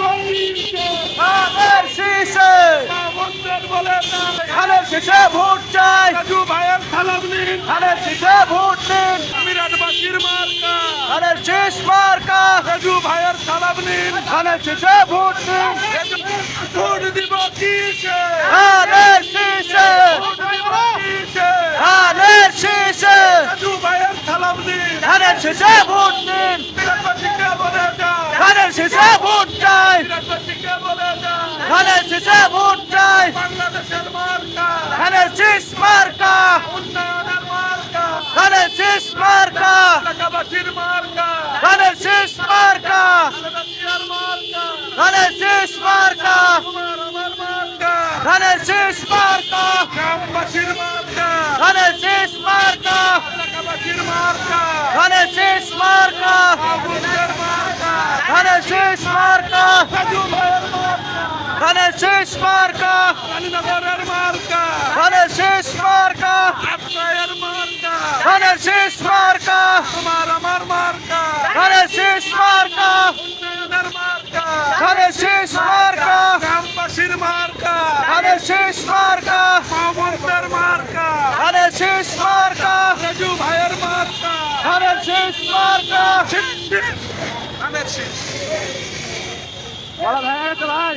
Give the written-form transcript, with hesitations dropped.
ধানের শীষে ধানের শীষে ভোট চাই। রাজু ভাইয়ের সালাম নিন। ধানের শীষে ভোট দিন। মিরাটবাসীর মার্কা ধানের শীষ মার্কা। রাজু ভাইয়ের সালাম নিন। ধানের শীষে ভোট দিন। ভোট দিব কিসে? ধানের শীষে ভোট দিব কিসে? ধানের শীষে রাজু ভাইয়ের সালাম নিন। ধানের শীষে ভোট দিন। মিরাটবাসীকে বলে যান। ধানের শীষে ভোট চাই। মিরাটবাসীকে বলে যান। ধানের শীষে ভোট চাই। বাংলাদেশের মার্কা ধানের শীষ মার্কা। উন্নয়নের মার্কা ধানের শীষ মার্কা। এলাকাবাসীর মার্কা ধানের শীষ মার্কা। এলাকাবাসীর মার্কা ধানের শীষ মার্কা। তোমার আমার মার্কা ধানের শীষ মার্কা। গ্রামবাসীর মার্কা ধানের শীষ মার্কা। এলাকাবাসীর মার্কা ধানের শীষ মার্কা। আবুদের মার্কা ধানের শীষ মার্কা। রাজু ভাইয়ের মার্কা ধানের শীষ মার্কা। রানীনগরের মার্কা ধানের শীষ মার্কা। আত্রায়ের মার্কা ধানের শীষ মার্কা। তোমার আমার মার্কা ধানের শীষ মার্কা। উন্নয়নের মার্কা ধানের শীষ মার্কা। গ্রামবাসীর মার্কা ধানের শীষ মার্কা। মামুদের মার্কা ধানের শীষ মার্কা। রাজু ভাইয়ের মার্কা ধানের শীষ মার্কা। ধানের শীষ বড় ভাই